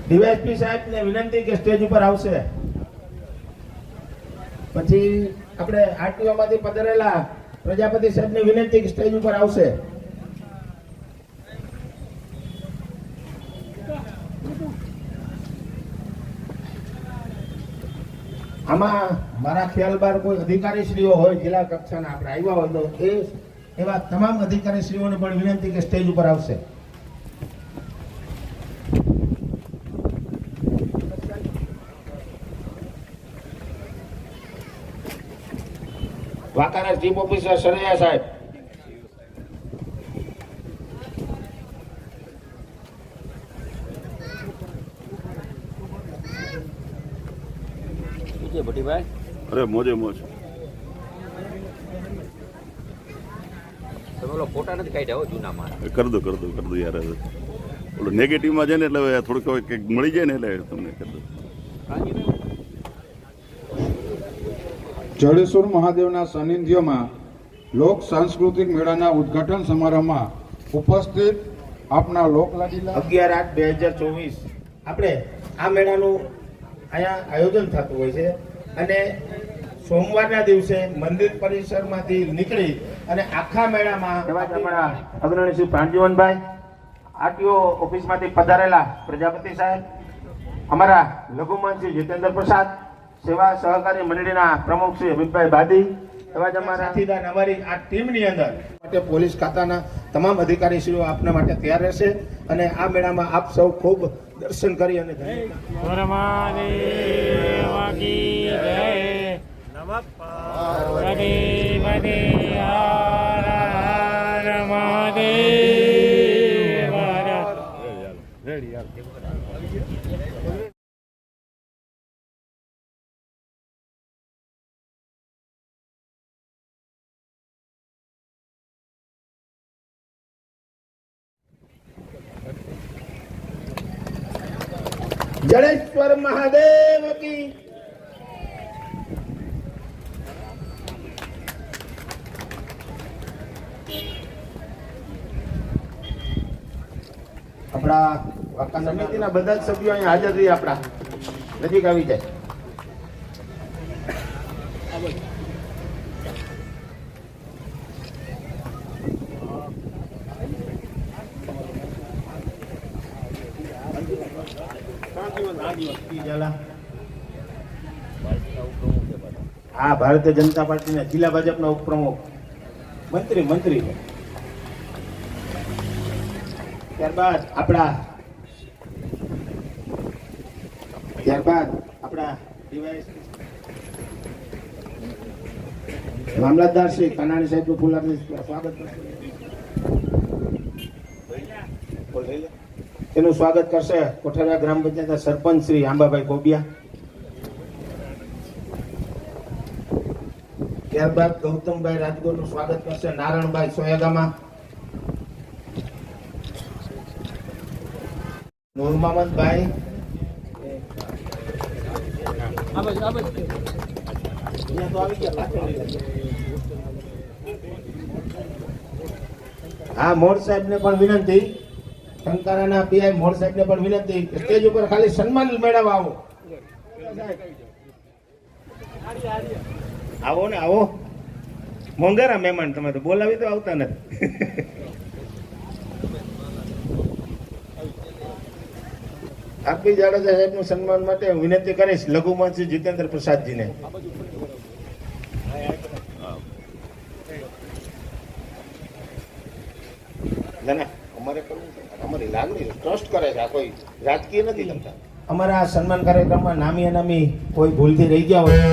DYSP સાહેબ ને વિનંતી કે સ્ટેજ ઉપર આવશે. પછી આપણે આરટીઓ માંથી પધારેલા પ્રજાપતિ સાહેબ ને વિનંતી કે સ્ટેજ ઉપર આવશે. આમાં મારા ખ્યાલ બાર કોઈ અધિકારીશ્રીઓ હોય જિલ્લા કક્ષાના આપણે આવ્યા હોય તો એવા તમામ અધિકારીશ્રીઓને પણ વિનંતી કે સ્ટેજ ઉપર આવશે. વાંકાનેર ચીફ ઓફિસર સરૈયા સાહેબ, ભટ્ટીભાઈ, અરે મોજે મોજ. તમે ફોટા નથી કાઢ્યા હો જૂના મારા. કર દો યાર. ઓલો નેગેટિવમાં છે ને એટલે થોડુંક કંઈક મળી જાય ને એટલે તમને કરી દો. જડેશ્વર મહાદેવના સાનિધ્યમાં લોક સાંસ્કૃતિક મેળાના ઉદ્ઘાટન સમારોહમાં ઉપસ્થિત આપના લોકલાડીલા 11/8/2024 આપણે આ મેળાનું અહીંયા આયોજન થતું હોય છે અને સોમવારના દિવસે મંદિર પરિસરમાંથી નીકળી અને આખા મેળામાં એવા જ અમારા અગ્રણી શ્રી પ્રાણજીવનભાઈ, આરટીઓ ઓફિસમાંથી પધારેલા પ્રજાપતિ સાહેબ, અમારા લઘુમંત્રી શ્રી જીતેન્દ્ર પ્રસાદ, સેવા સહકારી મંડળીના પ્રમુખ શ્રી અમિતભાઈ બાદી, એવા જ અમારા સાથીદાર અમારી આ ટીમની અંદર માટે પોલીસ ખાતાના તમામ અધિકારીશ્રીઓ આપના માટે તૈયાર રહેશે અને આ મેળામાં આપ સૌ ખૂબ દર્શન કરી અને જડેશ્વર મહાદેવ કી. આપણા વાંકાનેર સમિતિના બધા જ સભ્યો અહીંયા હાજર રહી આપણા નજીક આવી જાય. હા, ભારતીય જનતા પાર્ટીના જિલ્લા ભાજપના ઉપપ્રમુખ મંત્રી ત્યારબાદ આપણા મામલતદાર શ્રી કાનાણી સાહેબનું ફૂલહારથી સ્વાગત કરશે. તેનું સ્વાગત કરશે કોઠારા ગ્રામ પંચાયતના સરપંચ શ્રી આંબાભાઈ કોબિયા. ત્યારબાદ ગૌતમભાઈ રાજગોરનું સ્વાગત કરશે નારાયણભાઈ સોયાગામા. નૂરમામદભાઈ, હા, મોડ સાહેબ ને પણ વિનંતી, ટંકારાના પીઆઈ મોડ સાહેબ ને પણ વિનંતી, સ્ટેજ ઉપર ખાલી સન્માન મેળવવા આવો. આવો ને આવો, મોંઘારા મહેમાન તમે તો બોલાવી તો આવતા નથી. આપી જાડેજા સાહેબ નું સન્માન માટે વિનંતી કરીશ લઘુમંત્રી જીતેન્દ્ર પ્રસાદજીને. ના, અમારે કરવું છે, અમારી લાગણી ટ્રસ્ટ કરે છે, આ કોઈ રાજકીય નથી લમતા. અમારા સન્માન કાર્યક્રમમાં નામી અનામી કોઈ ભૂલથી રહી ગયા હોય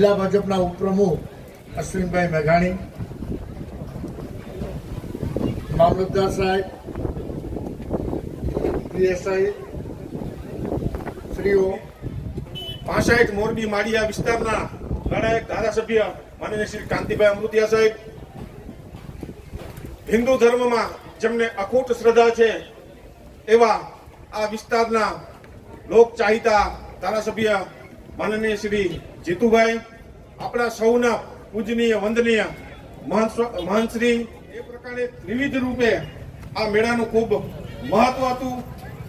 જિલ્લા ભાજપના ઉપપ્રમુખ અશ્વિનભાઈ મેઘાણી, મામલતદાર સાહેબ, પીએસઆઈ શ્રીઓ, 65 મોરબી માળિયા વિસ્તારના લડાયક ધારાસભ્ય માનનીય શ્રી કાંતિભાઈ અમૃતિયા સાહેબ, હિન્દુ ધર્મમાં જેમને અખૂટ શ્રદ્ધા છે એવા આ વિસ્તારના લોક ચાહિતા ધારાસભ્ય માનનીય શ્રી જીતુભાઈ, આપણા સૌના પૂજનીય વંદનીય મહંત શ્રી, એ પ્રકારે વિવિધ રૂપે આ મેળાનું ખૂબ મહત્વ હતું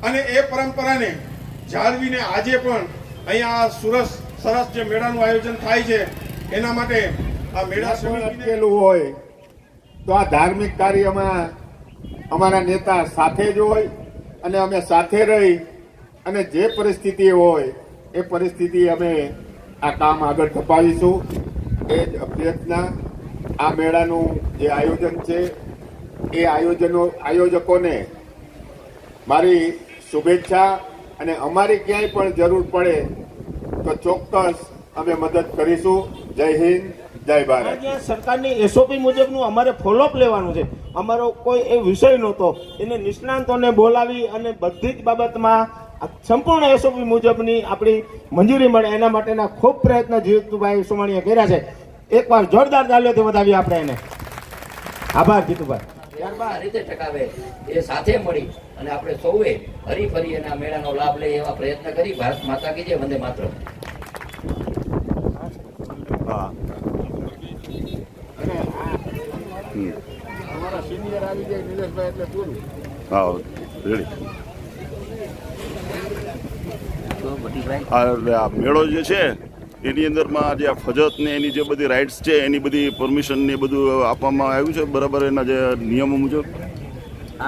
અને એ પરંપરાને જાળવીને આજે પણ અહીંયા સરસ જે મેળાનું આયોજન થાય છે એના માટે આ મેળા સમિતિને અટકેલું હોય તો આ ધાર્મિક કાર્યમાં અમારા નેતા સાથે જ હોય અને અમે સાથે રહી અને જે પરિસ્થિતિ હોય એ પરિસ્થિતિ અમે આ કામ આગળ ધપાવીશું. એ જ અભ્યર્થના આ મેળાનું જે આયોજન છે એ આયોજકોને મારી શુભેચ્છા, અને અમારી ક્યાંય પણ જરૂર પડે તો ચોક્કસ અમે મદદ કરીશું. જય હિન્દ, જય ભારત. અહીંયા સરકારની એસઓપી મુજબનું અમારે ફોલોઅપ લેવાનું છે. અમારો કોઈ એ વિષય નહોતો, એને નિષ્ણાંતોને બોલાવી અને બધી જ બાબતમાં સંપૂર્ણ એસઓપી મુજબની આપણી મંજૂરી મળે એના માટેના ખૂબ પ્રયત્ન જીતુભાઈ સોમાણીએ કર્યા છે. એકવાર જોરદાર તાલીઓથી વધાવીએ આપણે એને. આભાર જીતુભાઈ. ત્યારબાદ આ રીતે ટકાવે એ સાથે મળી અને આપણે સૌએ હરીફરી અને આ મેળાનો લાભ લઈએ એવા પ્રયત્ન કરી. ભારત માતા કી જય, વંદે માતરમ. હા અમારા સિનિયર આવી જાય નિલેશભાઈ એટલે પૂરું. હા રેડી. તો બટીભાઈ એટલે આ મેળો જે છે એની અંદરમાં જે આ ફજત ને એની જે બધી રાઇટ્સ છે એની બધી પરમિશન ને બધું આપવામાં આવ્યું છે બરાબર એના જે નિયમો મુજબ?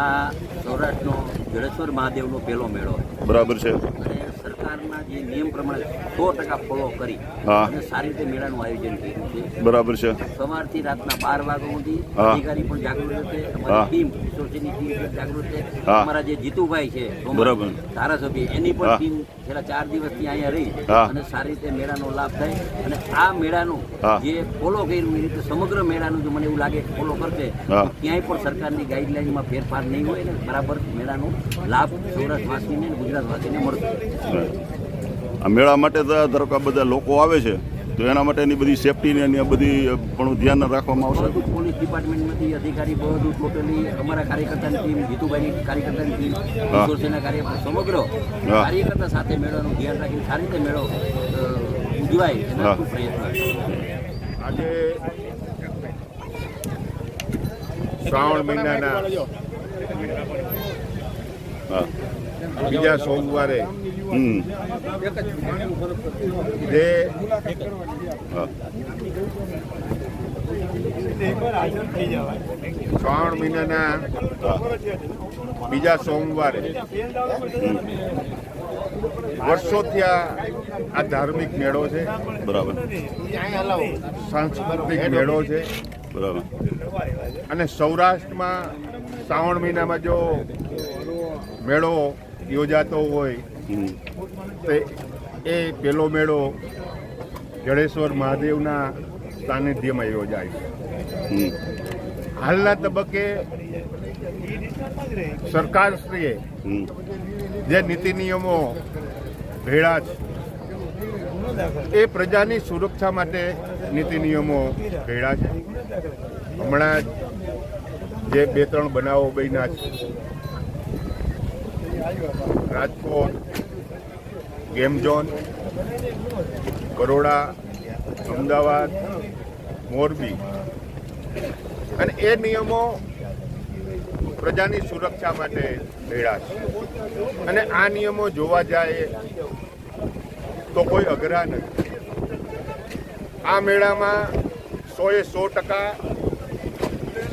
આ સૌરાષ્ટ્રનો જડેશ્વર મહાદેવનો પહેલો મેળો બરાબર છે. અને સરકારના જે નિયમ પ્રમાણે 100% ફોલો કરી હા. અને સારી રીતે મેળાનું આયોજન કર્યું છે. બરાબર છે. સવારથી રાતના 12 વાગ્યા સુધી હા. અધિકારી પણ જાગૃત છે, હા. અમારી ટીમ કિશોરજીની ટીમ પણ જાગૃત છે. હા. અમારા જે જીતુભાઈ છે બરાબર. ધારાસભ્ય એની પણ હા. ટીમ છેલ્લા 4 દિવસથી અહીંયા રહી હા. અને સારી રીતે મેળાનો લાભ થાય. અને આ મેળાનું હા. જે ફોલો કર્યું એ રીતે સમગ્ર મેળાનું જો મને એવું લાગે કે ફોલો કરશે હા. તો ક્યાંય પણ સરકારની ગાઈડલાઈનમાં ફેરફાર નહીં હોય ને બરાબર મેળાનો લાભ સૌરાષ્ટ્રવાસીને અને ગુજરાતવાસીને મળશે. આ મેળા માટે તો ધારો કે આ બધા લોકો આવે છે તો એના માટેની બધી સેફટીની અને આ બધી પણ ધ્યાન રાખવામાં આવશે. બધું પોલીસ ડિપાર્ટમેન્ટમાંથી અધિકારી બધું ટોટલી અમારા કાર્યકર્તાની ટીમ, જીતુભાઈની કાર્યકર્તાની ટીમ, કિશોરજીના કાર્યકર્તા સમગ્ર કાર્યકર્તા સાથે મેળાનું ધ્યાન રાખીને સારી રીતે મેળો ઉજવાય એના ખૂબ પ્રયત્ન છે. આજે શ્રાવણ મહિનાના હા બીજા સોમવારે હમ જે હા શ્રાવણ મહિનાના બીજા સોમવારે વર્ષોથી આ ધાર્મિક મેળો છે, બરાબર સાંસ્કૃતિક મેળો છે. બરાબર. અને સૌરાષ્ટ્રમાં શ્રાવણ મહિનામાં જો મેળો યોજાતો હોય હમ તો એ પેલો મેળો જડેશ્વર મહાદેવના સાનિધ્યમાં યોજાય છે. હમ હાલના તબક્કે સરકારશ્રીએ હમ જે નીતિ નિયમો ઘડ્યા છે એ પ્રજાની સુરક્ષા માટે નીતિ નિયમો ઘડ્યા છે. હમણાં જ જે 2-3 બનાવો બન્યા છે, રાજકોટ, ગેમ ઝોન, બરોડા, અમદાવાદ, મોરબી, અને એ નિયમો પ્રજાની સુરક્ષા માટે ઘડ્યા છે. અને આ નિયમો જોવા જાય તો કોઈ અઘરા નથી. આ મેળામાં 100%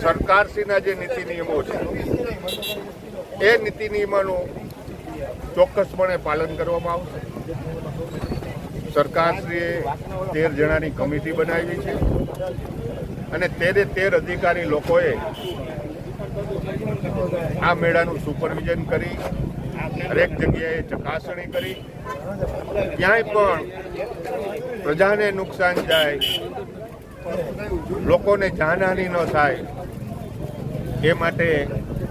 સરકારશ્રીના જે નીતિ નિયમો છે એ નીતિ નિયમોનું ચોક્કસપણે પાલન કરવામાં આવશે. સરકારશ્રીએ 13 જણાની કમિટી બનાવી છે અને 13 અધિકારી લોકોએ આ મેળાનું સુપરવિઝન કરી હરેક જગ્યાએ ચકાસણી કરી ક્યાંય પણ પ્રજાને નુકસાન જાય, લોકોને જાનહાનિ ન થાય એ માટે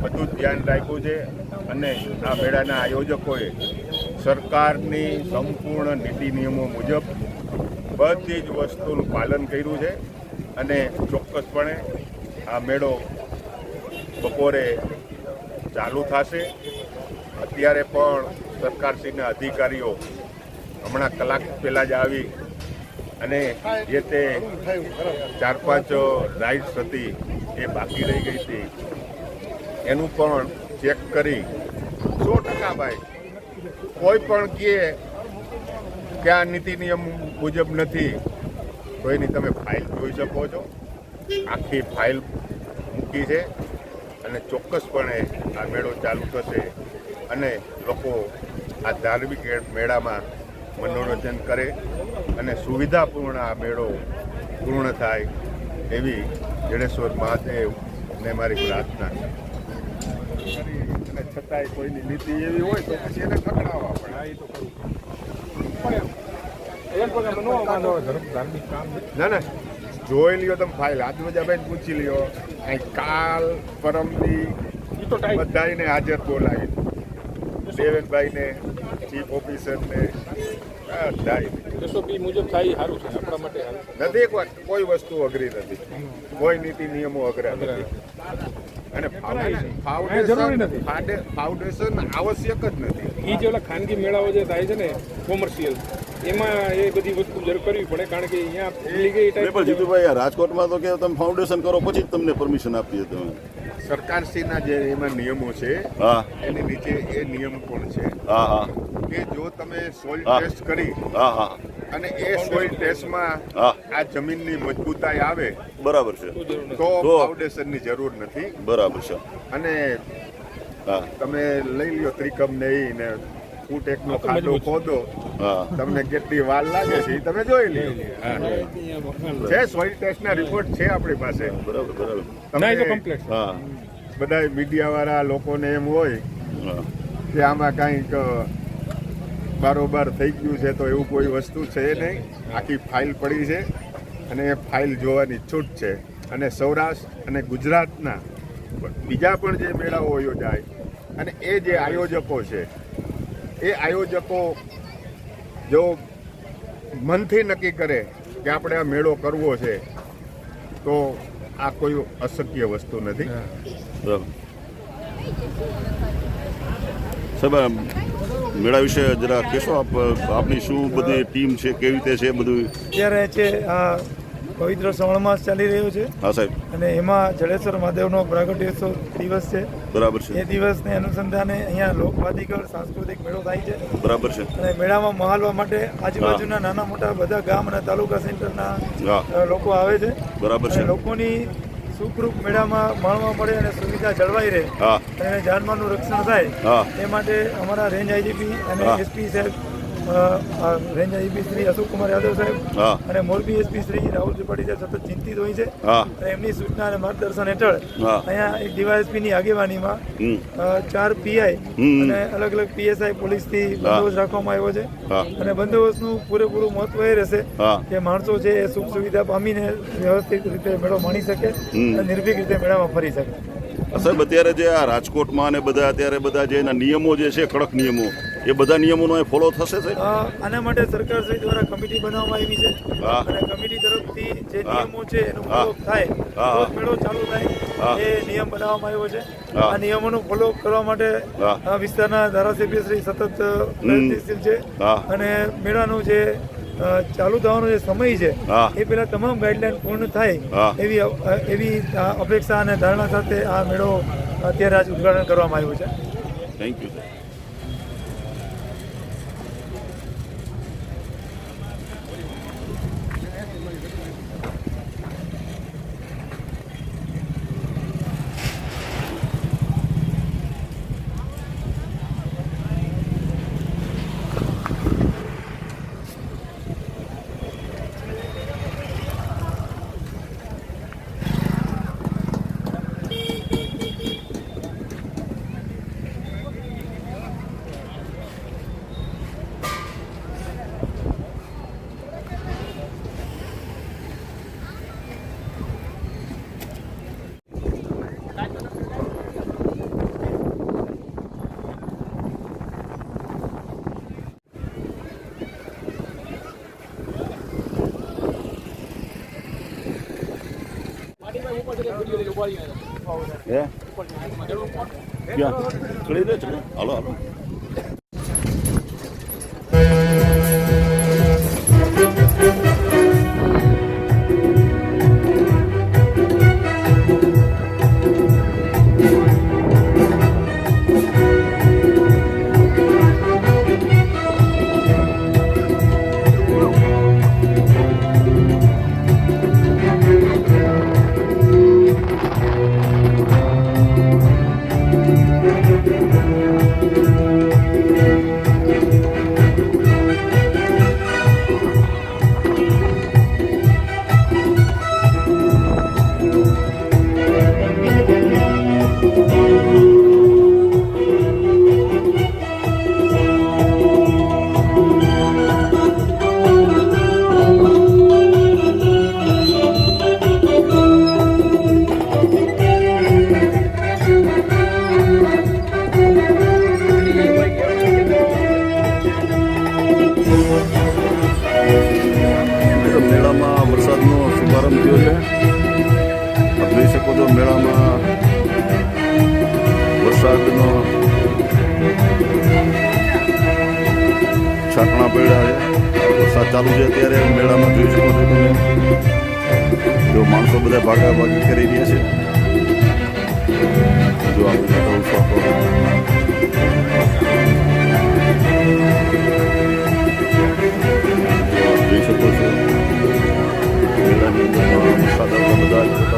બધું જ ધ્યાન રાખ્યું છે. અને આ મેળાના આયોજકોએ સરકારની સંપૂર્ણ નીતિ નિયમો મુજબ બધી જ વસ્તુનું પાલન કર્યું છે. અને ચોક્કસપણે આ મેળો બપોરે ચાલુ થશે. અત્યારે પણ સરકારશ્રીના અધિકારીઓ હમણાં કલાક પહેલાં જ આવી અને જે તે 4-5 રાઇડ્સ હતી એ બાકી રહી ગઈ હતી એનું પણ ચેક કરી 100% ભાઈ કોઈ પણ કહે કે આ નીતિ નિયમ મુજબ નથી તો એની તમે ફાઇલ જોઈ શકો છો. આખી ફાઇલ મૂકી છે અને ચોક્કસપણે આ મેળો ચાલુ થશે અને લોકો આ ધાર્મિક મેળામાં મનોરંજન કરે અને સુવિધાપૂર્ણ આ મેળો પૂર્ણ થાય એવી જડેશ્વર મહાદેવને મારી પ્રાર્થના છે. અને છતાંય કોઈની નીતિ એવી હોય તો પછી એને પકડાવવા પડે. ના ના જોઈ લ્યો તમે ફાઇલ આદિવાજાભાઈને પૂછી લ્યો. અહીં કાલ પરમદી બધાને હાજર બોલાવી, દેવેનભાઈને, ચીફ ઓફિસરને, SOP મુજબ થાય સારું છે આપણા માટે. નથી કોઈ વસ્તુ અઘરી નથી, કોઈ નીતિ નિયમો અઘરા નથી. અને ફાઉન્ડેશન આવશ્યક જ નથી. એ જે ઓલા ખાનગી મેળાઓ જે થાય છે ને કોમર્શિયલ, એમાં એ બધી વસ્તુ જરૂર કરવી પડે કારણ કે અહીંયા જીતુભાઈ આ રાજકોટમાં તો કે તમે ફાઉન્ડેશન કરો પછી જ તમને પરમિશન આપીએ તમે. સરકારશ્રીના જે એમાં નિયમો છે હા એની નીચે એ નિયમ પણ છે હા હા કે જો તમે સોઇલ હા. ટેસ્ટ કરી હા હા અને એ સોઇલ ટેસ્ટમાં હા. આ જમીનની મજબૂતાઈ આવે બરાબર છે તો ફાઉન્ડેશનની જરૂર નથી. બરાબર છે અને હા તમે લઈ લ્યો ત્રિકમ ને ફૂટ એકનો ખાડો ખોદો, હા તમને કેટલી વાર લાગે છે એ તમે જોઈ લ્યો. છે સોઇલ ટેસ્ટના રિપોર્ટ છે આપણી પાસે. બરાબર બરાબર તમે કમ્પ્લેટ હા બધા મીડિયાવાળા લોકોને એમ હોય હા કે આમાં કાંઈક બારોબાર થઈ ગયું છે તો એવું કોઈ વસ્તુ છે નહીં. આખી ફાઇલ પડી છે અને એ ફાઇલ જોવાની છૂટ છે. અને સૌરાષ્ટ્ર અને ગુજરાતના બીજા પણ જે મેળાઓ યોજાય અને એ જે આયોજકો છે એ આયોજકો જો મનથી નક્કી કરે કે આપણે આ મેળો કરવો છે તો આ કોઈ અશક્ય વસ્તુ નથી. બરાબર સાહેબ મેળા વિશે જરા કહેશો આપ, આપની શું બધી ટીમ છે, કેવી રીતે છે બધું? અત્યારે છે આ પવિત્ર શ્રાવણ માસ ચાલી રહ્યો છે હા સાહેબ અને એમાં જડેશ્વર મહાદેવનો પ્રાગટ્યોત્સવ દિવસ છે. બરાબર છે એ દિવસને અનુસંધાને અહીંયા લોકવાદિકળ સાંસ્કૃતિક મેળો થાય છે બરાબર છે અને મેળામાં મહાલવા માટે આજુબાજુના નાના મોટા બધા ગામ અને તાલુકા સેન્ટરના હા લોકો આવે છે. બરાબર અને છે લોકોની સુખરૂપ મેળામાં માણવા મળે અને સુવિધા જળવાઈ રહે હા અને જાનમાલનું રક્ષણ થાય હા એ માટે અમારા રેન્જ આઈજીપી અને હા. એસપી સાહેબ રેન્જ આઈજીપી શ્રી અશોકકુમાર યાદવ સાહેબ હા અને મોરબી એસપી શ્રી રાહુલ ત્રિપાઠી સાહેબ સતત ચિંતિત હોય છે હા અને એમની સૂચના અને માર્ગદર્શન હેઠળ હા. અહીંયા એક ડીવાયએસપીની આગેવાનીમાં હમ 4 પીઆઈ હમ. અને અલગ અલગ પીએસઆઈ પોલીસથી બંદોબસ્ત રાખવામાં આવ્યો છે. હા અને બંદોબસ્તનું પૂરેપૂરું મહત્વ એ રહેશે હા કે માણસો છે એ સુખ સુવિધા પામીને વ્યવસ્થિત રીતે મેળો માણી શકે હમ. અને નિર્ભીક રીતે મેળામાં ફરી શકે. સાહેબ અત્યારે જે આ રાજકોટમાં અને બધા અત્યારે બધા જે એના નિયમો જે છે કડક નિયમો એ બધા નિયમોનો એ ફોલો થશે સાહેબ? આના માટે સરકારશ્રી દ્વારા કમિટી બનાવવામાં આવી છે હા. અને કમિટી તરફથી જે હા. નિયમો છે એનું હા. ફોલો થાય હા. તો જ મેળો ચાલુ થાય હા. એ નિયમ બનાવવામાં આવ્યો છે. હા. આ નિયમોનું ફોલો કરવા માટે હા. આ વિસ્તારના ધારાસભ્યશ્રી સતત પ્રયત્નશીલ છે હા. અને મેળાનું જે ચાલુ થવાનો જે સમય છે હા. એ પહેલા તમામ ગાઈડલાઈન પૂર્ણ થાય હા. એવી અપેક્ષા અને ધારણા સાથે આ મેળો અત્યારે આજ ઉદ્ઘાટન કરવામાં આવ્યું છે. થેન્ક યુ સાહેબ. હે ક્યાં ચડી દે ચડી હાલો હાલો મેળામાં વરસાદનો શુભારંભ થયો છે આપ જોઈ શકો છો મેળામાં વરસાદનો છાંટણા પડ્યા છે વરસાદ ચાલુ છે અત્યારે મેળામાં જોઈ શકો છો તમે જો માણસો બધા ભાગાભાગી કરી રહ્યા છે જો આપણે જોઈ શકો છો મેળાની અંદર વરસાદ આવતા બધા